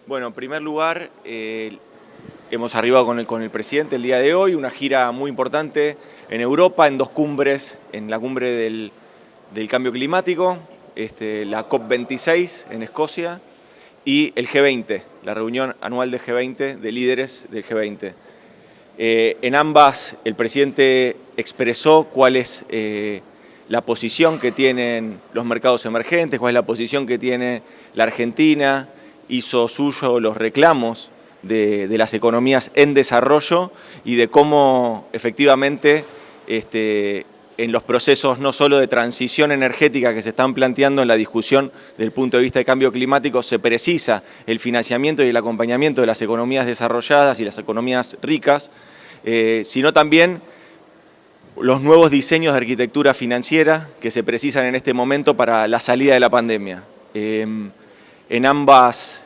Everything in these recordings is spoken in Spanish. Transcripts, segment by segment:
Bueno, en primer lugar, hemos arribado con el presidente el día de hoy, una gira muy importante en Europa, en dos cumbres, en la cumbre del cambio climático, la COP26 en Escocia y el G20, la reunión anual de G20, de líderes del G20. En ambas el presidente expresó cuál es la posición que tienen los mercados emergentes, cuál es la posición que tiene la Argentina, hizo suyo los reclamos de las economías en desarrollo y de cómo efectivamente en los procesos no solo de transición energética que se están planteando en la discusión del punto de vista de cambio climático, se precisa el financiamiento y el acompañamiento de las economías desarrolladas y las economías ricas, sino también los nuevos diseños de arquitectura financiera que se precisan en este momento para la salida de la pandemia. En ambas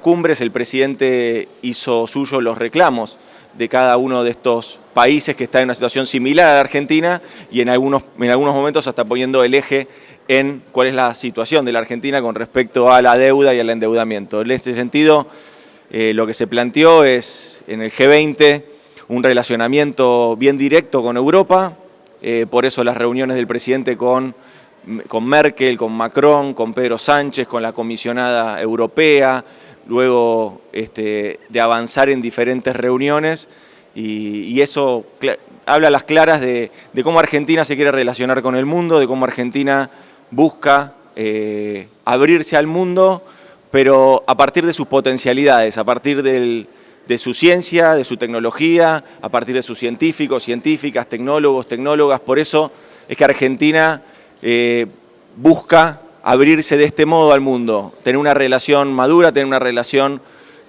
cumbres el presidente hizo suyo los reclamos de cada uno de estos países que está en una situación similar a la Argentina y en algunos momentos hasta poniendo el eje en cuál es la situación de la Argentina con respecto a la deuda y al endeudamiento. En este sentido, lo que se planteó es en el G20 un relacionamiento bien directo con Europa, por eso las reuniones del presidente con Merkel, con Macron, con Pedro Sánchez, con la comisionada europea, luego de avanzar en diferentes reuniones y eso habla a las claras de cómo Argentina se quiere relacionar con el mundo, de cómo Argentina busca abrirse al mundo, pero a partir de sus potencialidades, a partir de su ciencia, de su tecnología, a partir de sus científicos, científicas, tecnólogos, tecnólogas. Por eso es que Argentina busca abrirse de este modo al mundo, tener una relación madura, tener una relación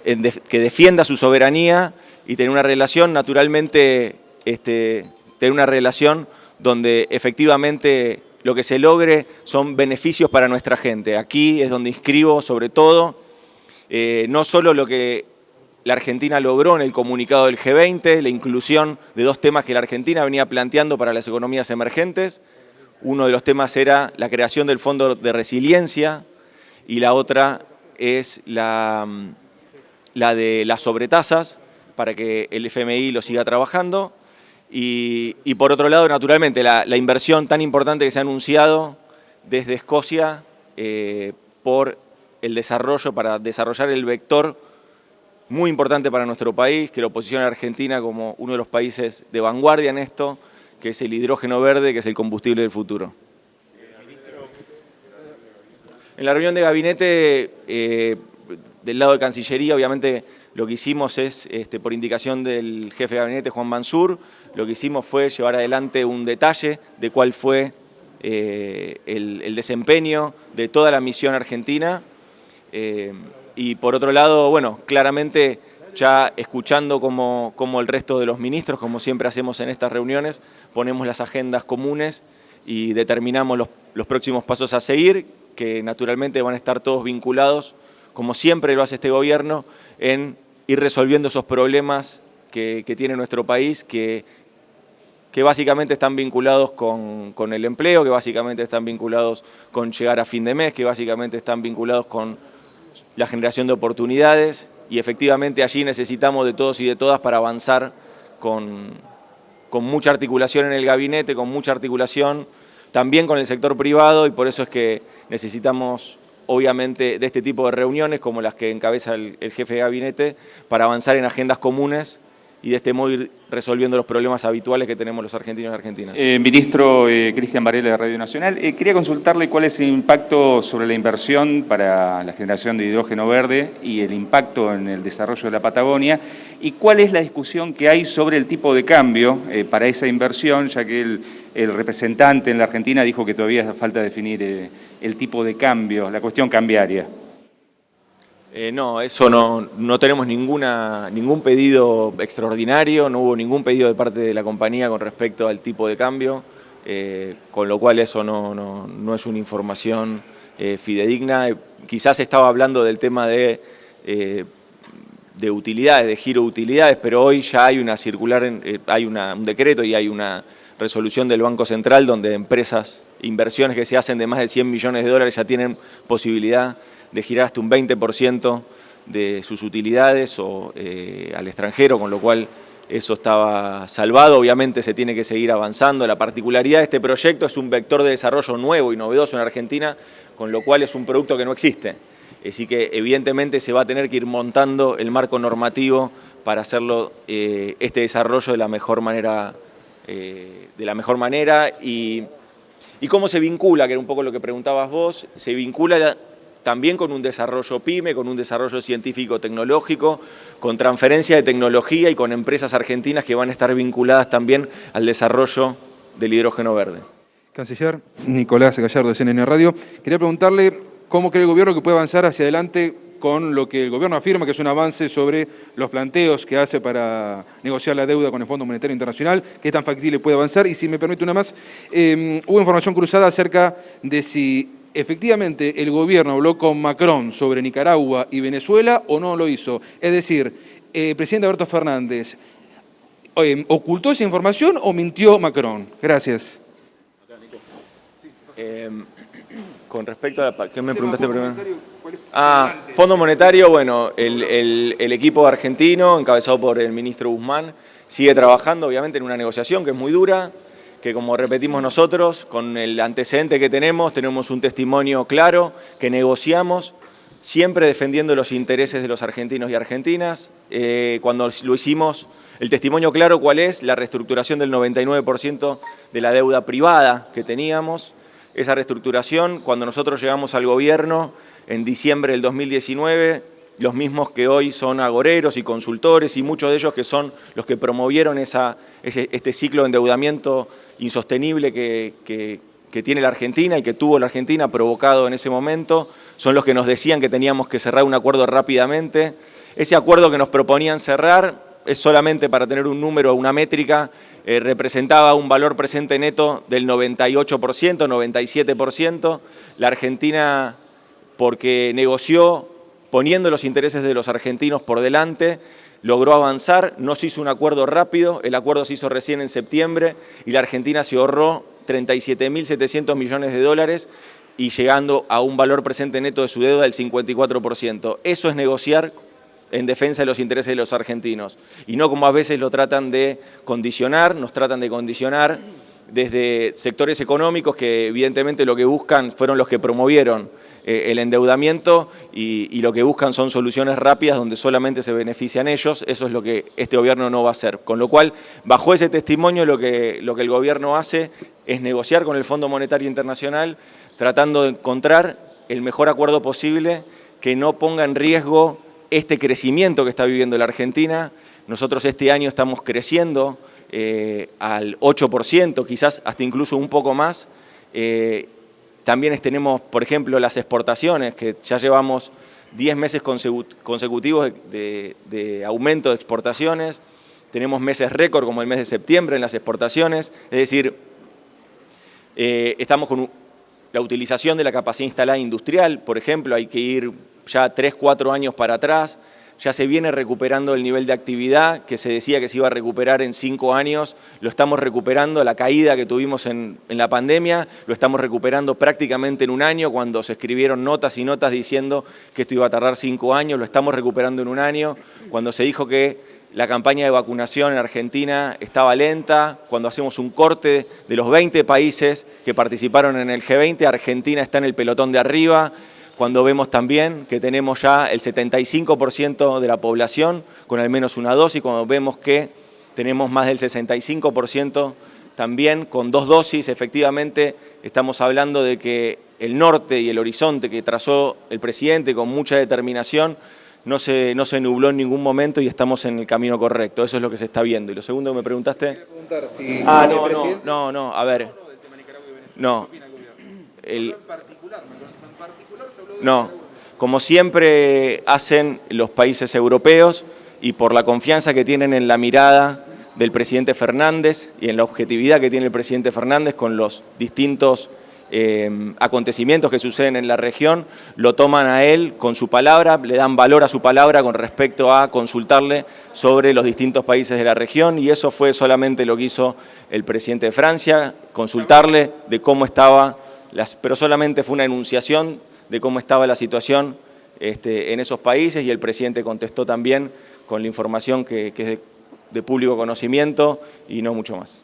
que defienda su soberanía y tener una relación, naturalmente, tener una relación donde efectivamente lo que se logre son beneficios para nuestra gente. Aquí es donde inscribo sobre todo no solo lo que la Argentina logró en el comunicado del G20, la inclusión de dos temas que la Argentina venía planteando para las economías emergentes. Uno de los temas era la creación del Fondo de Resiliencia y la otra es la de las sobretasas para que el FMI lo siga trabajando. Y por otro lado, naturalmente, la inversión tan importante que se ha anunciado desde Escocia por el desarrollo, para desarrollar el vector muy importante para nuestro país, que lo posiciona a Argentina como uno de los países de vanguardia en esto, que es el hidrógeno verde, que es el combustible del futuro. En la reunión de gabinete, del lado de Cancillería, obviamente lo que hicimos es, por indicación del jefe de gabinete, Juan Mansur, lo que hicimos fue llevar adelante un detalle de cuál fue el desempeño de toda la misión argentina. Y por otro lado, bueno, claramente ya escuchando como el resto de los ministros, como siempre hacemos en estas reuniones, ponemos las agendas comunes y determinamos los próximos pasos a seguir, que naturalmente van a estar todos vinculados, como siempre lo hace este gobierno, en ir resolviendo esos problemas que tiene nuestro país, que básicamente están vinculados con el empleo, que básicamente están vinculados con llegar a fin de mes, que básicamente están vinculados con la generación de oportunidades, y efectivamente allí necesitamos de todos y de todas para avanzar con mucha articulación en el gabinete, con mucha articulación también con el sector privado, y por eso es que necesitamos obviamente de este tipo de reuniones como las que encabeza el jefe de gabinete para avanzar en agendas comunes y de este modo ir resolviendo los problemas habituales que tenemos los argentinos y argentinas. Ministro Cristian Varela de Radio Nacional, quería consultarle cuál es el impacto sobre la inversión para la generación de hidrógeno verde y el impacto en el desarrollo de la Patagonia, y cuál es la discusión que hay sobre el tipo de cambio para esa inversión, ya que el representante en la Argentina dijo que todavía hace falta definir el tipo de cambio, la cuestión cambiaria. No, eso no tenemos ningún pedido extraordinario, no hubo ningún pedido de parte de la compañía con respecto al tipo de cambio, con lo cual eso no es una información fidedigna. Quizás estaba hablando del tema de utilidades, de giro de utilidades, pero hoy ya hay una circular, hay un decreto y hay una resolución del Banco Central donde empresas, inversiones que se hacen de más de 100 millones de dólares ya tienen posibilidad de girar hasta un 20% de sus utilidades o al extranjero, con lo cual eso estaba salvado. Obviamente se tiene que seguir avanzando. La particularidad de este proyecto es un vector de desarrollo nuevo y novedoso en Argentina, con lo cual es un producto que no existe. Así que evidentemente se va a tener que ir montando el marco normativo para hacerlo este desarrollo de la mejor manera. Y cómo se vincula, que era un poco lo que preguntabas vos, se vincula también con un desarrollo PYME, con un desarrollo científico-tecnológico, con transferencia de tecnología y con empresas argentinas que van a estar vinculadas también al desarrollo del hidrógeno verde. Canciller Nicolás Gallardo de CNN Radio, quería preguntarle cómo cree el gobierno que puede avanzar hacia adelante con lo que el gobierno afirma que es un avance sobre los planteos que hace para negociar la deuda con el Fondo Monetario Internacional, qué tan factible puede avanzar. Y si me permite una más, hubo información cruzada acerca de si efectivamente el gobierno habló con Macron sobre Nicaragua y Venezuela o no lo hizo. Es decir, el presidente Alberto Fernández, ¿ocultó esa información o mintió Macron? Gracias. Con respecto a ¿qué me preguntaste primero? Fondo Monetario, bueno, el equipo argentino, encabezado por el ministro Guzmán, sigue trabajando obviamente en una negociación que es muy dura, que como repetimos nosotros, con el antecedente que tenemos un testimonio claro, que negociamos, siempre defendiendo los intereses de los argentinos y argentinas. Cuando lo hicimos, el testimonio claro, ¿cuál es? La reestructuración del 99% de la deuda privada que teníamos. Esa reestructuración, cuando nosotros llegamos al gobierno en diciembre del 2019, los mismos que hoy son agoreros y consultores y muchos de ellos que son los que promovieron este ciclo de endeudamiento insostenible que tiene la Argentina y que tuvo la Argentina provocado en ese momento, son los que nos decían que teníamos que cerrar un acuerdo rápidamente. Ese acuerdo que nos proponían cerrar es solamente para tener un número, una métrica, representaba un valor presente neto del 98%, 97%. La Argentina, porque negoció poniendo los intereses de los argentinos por delante, logró avanzar, no se hizo un acuerdo rápido, el acuerdo se hizo recién en septiembre y la Argentina se ahorró 37.700 millones de dólares y llegando a un valor presente neto de su deuda del 54%. Eso es negociar en defensa de los intereses de los argentinos y no como a veces lo tratan de condicionar, nos tratan de condicionar desde sectores económicos que evidentemente lo que buscan fueron los que promovieron el endeudamiento y lo que buscan son soluciones rápidas donde solamente se benefician ellos. Eso es lo que este gobierno no va a hacer. Con lo cual, bajo ese testimonio, lo que el gobierno hace es negociar con el Fondo Monetario Internacional tratando de encontrar el mejor acuerdo posible que no ponga en riesgo este crecimiento que está viviendo la Argentina. Nosotros este año estamos creciendo al 8%, quizás hasta incluso un poco más. También tenemos, por ejemplo, las exportaciones, que ya llevamos 10 meses consecutivos de aumento de exportaciones. Tenemos meses récord, como el mes de septiembre, en las exportaciones. Es decir, estamos con la utilización de la capacidad instalada industrial, por ejemplo, hay que ir ya 3, 4 años para atrás. Ya se viene recuperando el nivel de actividad que se decía que se iba a recuperar en 5 años, lo estamos recuperando, la caída que tuvimos en la pandemia, lo estamos recuperando prácticamente en un año, cuando se escribieron notas y notas diciendo que esto iba a tardar 5 años, lo estamos recuperando en un año, cuando se dijo que la campaña de vacunación en Argentina estaba lenta, cuando hacemos un corte de los 20 países que participaron en el G20, Argentina está en el pelotón de arriba. Cuando vemos también que tenemos ya el 75% de la población con al menos una dosis, cuando vemos que tenemos más del 65% también con 2 dosis, efectivamente estamos hablando de que el norte y el horizonte que trazó el presidente con mucha determinación no se nubló en ningún momento y estamos en el camino correcto. Eso es lo que se está viendo. Y lo segundo que me preguntaste... Quería preguntar si no, a ver. No. No, como siempre hacen los países europeos y por la confianza que tienen en la mirada del presidente Fernández y en la objetividad que tiene el presidente Fernández con los distintos acontecimientos que suceden en la región, lo toman a él con su palabra, le dan valor a su palabra con respecto a consultarle sobre los distintos países de la región y eso fue solamente lo que hizo el presidente de Francia, consultarle de cómo estaba, pero solamente fue una enunciación de cómo estaba la situación en esos países y el presidente contestó también con la información que es de público conocimiento y no mucho más.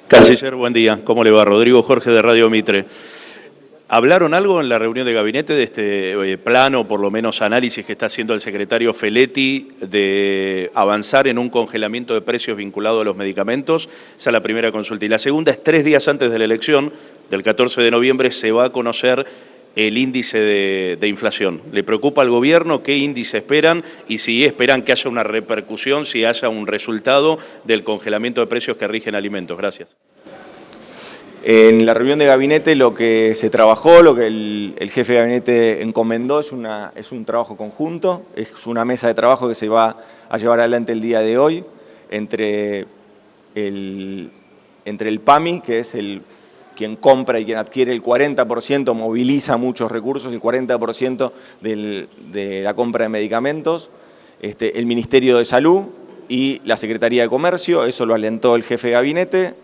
Canciller, buen día. ¿Cómo le va? Rodrigo Jorge de Radio Mitre. ¿Hablaron algo en la reunión de gabinete de este plano, por lo menos análisis que está haciendo el secretario Feletti, de avanzar en un congelamiento de precios vinculado a los medicamentos? Esa es la primera consulta. Y la segunda es 3 días antes de la elección, del 14 de noviembre, se va a conocer el índice de inflación. ¿Le preocupa al gobierno? ¿Qué índice esperan? Y si esperan que haya una repercusión, si haya un resultado del congelamiento de precios que rigen alimentos. Gracias. En la reunión de gabinete lo que se trabajó, lo que el jefe de gabinete encomendó es un trabajo conjunto, es una mesa de trabajo que se va a llevar adelante el día de hoy entre el PAMI, que es quien compra y quien adquiere el 40%, moviliza muchos recursos, el 40% de la compra de medicamentos, el Ministerio de Salud y la Secretaría de Comercio. Eso lo alentó el jefe de gabinete.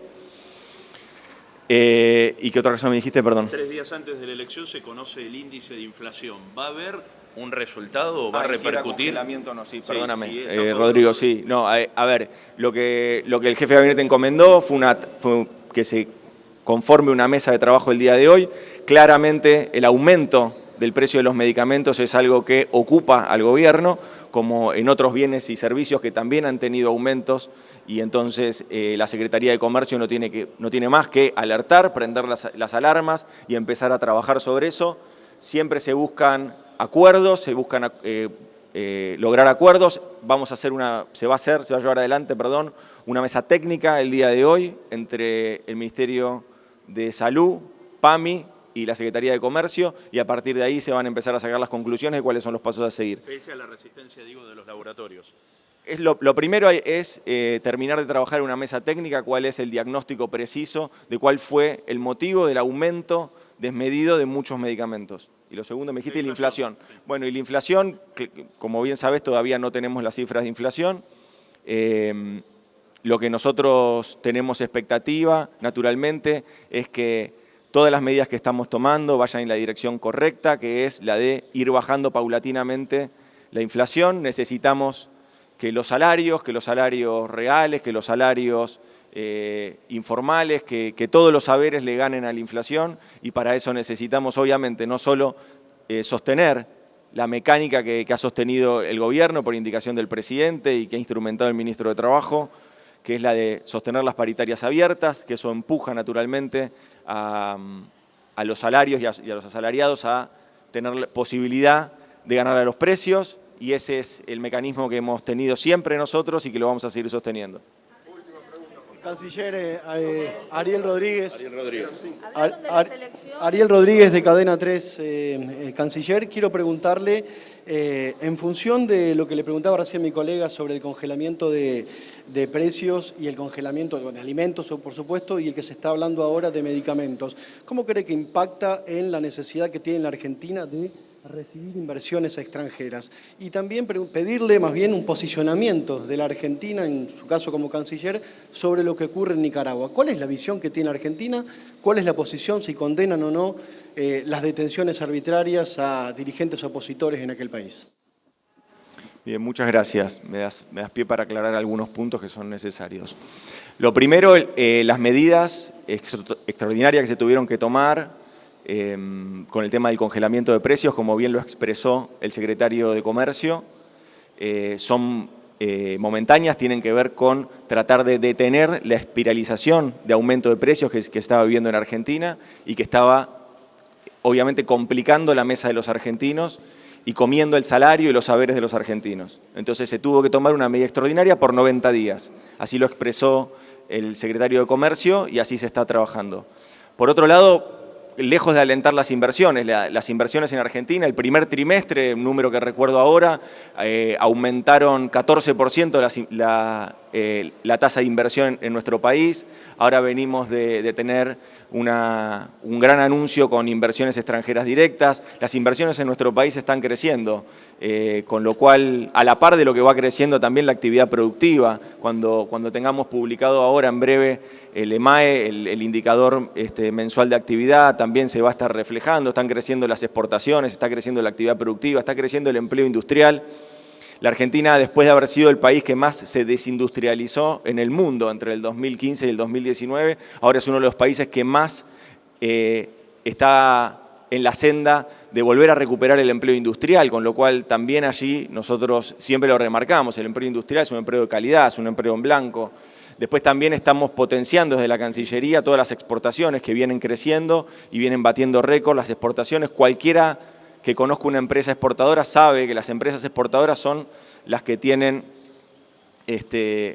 ¿Y qué otra cosa me dijiste, perdón? 3 días antes de la elección se conoce el índice de inflación. ¿Va a haber un resultado o va a repercutir? No, sí, perdóname, Rodrigo, sí. No, a ver, lo que el jefe de gabinete encomendó fue que se conforme una mesa de trabajo el día de hoy. Claramente el aumento del precio de los medicamentos es algo que ocupa al gobierno, como en otros bienes y servicios que también han tenido aumentos, y entonces la Secretaría de Comercio no tiene más que alertar, prender las alarmas y empezar a trabajar sobre eso. Siempre se buscan acuerdos, se buscan lograr acuerdos. Se va a llevar adelante, una mesa técnica el día de hoy entre el Ministerio de Salud, PAMI y la Secretaría de Comercio, y a partir de ahí se van a empezar a sacar las conclusiones de cuáles son los pasos a seguir. Pese a la resistencia, digo, de los laboratorios. Lo primero es terminar de trabajar en una mesa técnica, cuál es el diagnóstico preciso de cuál fue el motivo del aumento desmedido de muchos medicamentos. Y lo segundo, me dijiste, la inflación. Bueno, y la inflación, que como bien sabes, todavía no tenemos las cifras de inflación. Lo que nosotros tenemos expectativa, naturalmente, es que todas las medidas que estamos tomando vayan en la dirección correcta, que es la de ir bajando paulatinamente la inflación. Necesitamos que los salarios reales, que los salarios informales, que todos los saberes le ganen a la inflación, y para eso necesitamos, obviamente, no solo sostener la mecánica que ha sostenido el gobierno por indicación del presidente y que ha instrumentado el ministro de Trabajo, que es la de sostener las paritarias abiertas, que eso empuja naturalmente a los salarios y a los asalariados a tener la posibilidad de ganar a los precios, y ese es el mecanismo que hemos tenido siempre nosotros y que lo vamos a seguir sosteniendo. Canciller Ariel Rodríguez. Ariel Rodríguez de Cadena 3. Canciller, quiero preguntarle, en función de lo que le preguntaba recién mi colega sobre el congelamiento de precios y el congelamiento de alimentos, por supuesto, y el que se está hablando ahora de medicamentos, ¿cómo cree que impacta en la necesidad que tiene la Argentina de recibir inversiones extranjeras? Y también pedirle más bien un posicionamiento de la Argentina, en su caso como canciller, sobre lo que ocurre en Nicaragua. ¿Cuál es la visión que tiene Argentina? ¿Cuál es la posición, si condenan o no las detenciones arbitrarias a dirigentes opositores en aquel país? Bien, muchas gracias. Me das pie para aclarar algunos puntos que son necesarios. Lo primero, las medidas extraordinarias que se tuvieron que tomar con el tema del congelamiento de precios, como bien lo expresó el secretario de Comercio, son momentáneas, tienen que ver con tratar de detener la espiralización de aumento de precios que estaba viviendo en Argentina y que estaba obviamente complicando la mesa de los argentinos y comiendo el salario y los saberes de los argentinos. Entonces se tuvo que tomar una medida extraordinaria por 90 días. Así lo expresó el secretario de Comercio y así se está trabajando. Por otro lado, lejos de alentar las inversiones en Argentina, el primer trimestre, un número que recuerdo ahora, aumentaron 14% la tasa de inversión en nuestro país. Ahora venimos de tener un gran anuncio con inversiones extranjeras directas. Las inversiones en nuestro país están creciendo, con lo cual, a la par de lo que va creciendo también la actividad productiva, cuando tengamos publicado ahora en breve el EMAE, el indicador mensual de actividad, también se va a estar reflejando, están creciendo las exportaciones, está creciendo la actividad productiva, está creciendo el empleo industrial. La Argentina, después de haber sido el país que más se desindustrializó en el mundo entre el 2015 y el 2019, ahora es uno de los países que más está en la senda de volver a recuperar el empleo industrial, con lo cual también allí nosotros siempre lo remarcamos, el empleo industrial es un empleo de calidad, es un empleo en blanco. Después también estamos potenciando desde la Cancillería todas las exportaciones que vienen creciendo y vienen batiendo récord. Las exportaciones, cualquiera que conozca una empresa exportadora sabe que las empresas exportadoras son las que tienen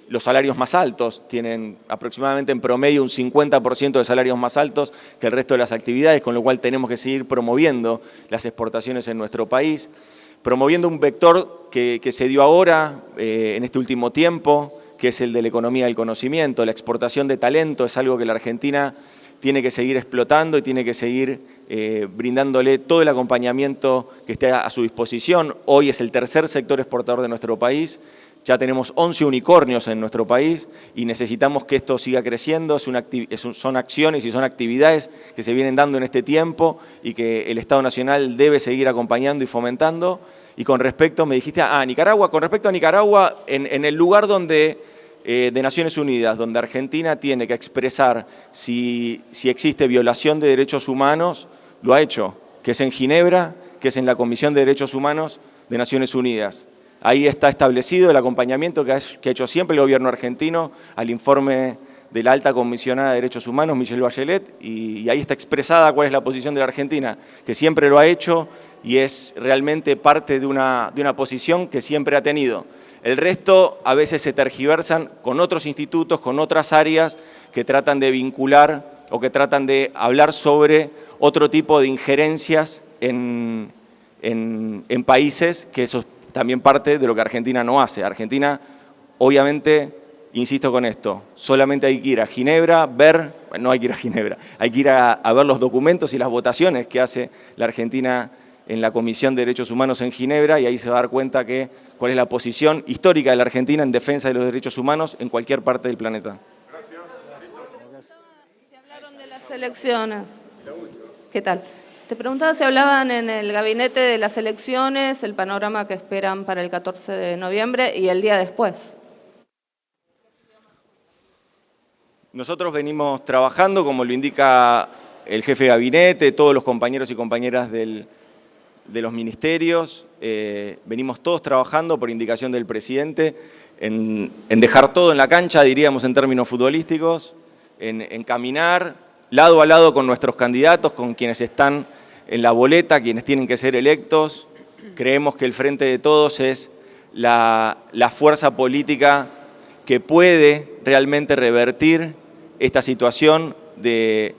los salarios más altos, tienen aproximadamente en promedio un 50% de salarios más altos que el resto de las actividades, con lo cual tenemos que seguir promoviendo las exportaciones en nuestro país, promoviendo un vector que se dio ahora, en este último tiempo, que es el de la economía del conocimiento. La exportación de talento es algo que la Argentina tiene que seguir explotando y tiene que seguir brindándole todo el acompañamiento que esté a su disposición. Hoy es el tercer sector exportador de nuestro país. Ya tenemos 11 unicornios en nuestro país y necesitamos que esto siga creciendo. Son acciones y son actividades que se vienen dando en este tiempo y que el Estado Nacional debe seguir acompañando y fomentando. Y con respecto, me dijiste, Nicaragua, con respecto a Nicaragua, en el lugar donde, de Naciones Unidas, donde Argentina tiene que expresar si existe violación de derechos humanos, lo ha hecho, que es en Ginebra, que es en la Comisión de Derechos Humanos de Naciones Unidas. Ahí está establecido el acompañamiento que ha hecho siempre el gobierno argentino al informe de la alta comisionada de Derechos Humanos, Michelle Bachelet, y ahí está expresada cuál es la posición de la Argentina, que siempre lo ha hecho y es realmente parte de una posición que siempre ha tenido. El resto a veces se tergiversan con otros institutos, con otras áreas que tratan de vincular o que tratan de hablar sobre otro tipo de injerencias en países, que eso es también parte de lo que Argentina no hace. Argentina, obviamente, insisto con esto, solamente hay que ir a Ginebra, no hay que ir a Ginebra, hay que ir a ver los documentos y las votaciones que hace la Argentina en la Comisión de Derechos Humanos en Ginebra, y ahí se va a dar cuenta cuál es la posición histórica de la Argentina en defensa de los derechos humanos en cualquier parte del planeta. Gracias. Se hablaron de las elecciones. ¿Qué tal? Te preguntaba si hablaban en el gabinete de las elecciones, el panorama que esperan para el 14 de noviembre y el día después. Nosotros venimos trabajando, como lo indica el jefe de gabinete, todos los compañeros y compañeras de los ministerios, venimos todos trabajando por indicación del presidente en dejar todo en la cancha, diríamos en términos futbolísticos, en caminar lado a lado con nuestros candidatos, con quienes están en la boleta, quienes tienen que ser electos. Creemos que el Frente de Todos es la fuerza política que puede realmente revertir esta situación de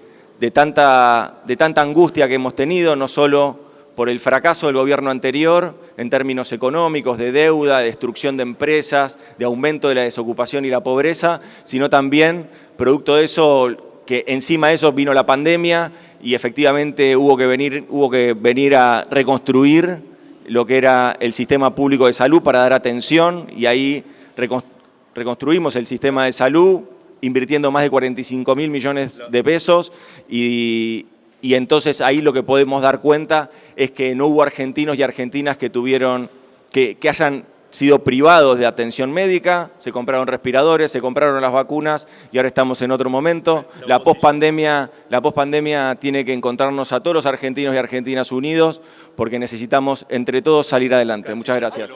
tanta angustia que hemos tenido, no solo por el fracaso del gobierno anterior en términos económicos, de deuda, de destrucción de empresas, de aumento de la desocupación y la pobreza, sino también producto de eso, que encima de eso vino la pandemia y efectivamente hubo que venir a reconstruir lo que era el sistema público de salud para dar atención, y ahí reconstruimos el sistema de salud invirtiendo más de 45.000 millones de pesos y entonces ahí lo que podemos dar cuenta es que no hubo argentinos y argentinas que hayan sido privados de atención médica, se compraron respiradores, se compraron las vacunas y ahora estamos en otro momento. La pospandemia tiene que encontrarnos a todos los argentinos y argentinas unidos porque necesitamos entre todos salir adelante. Muchas gracias.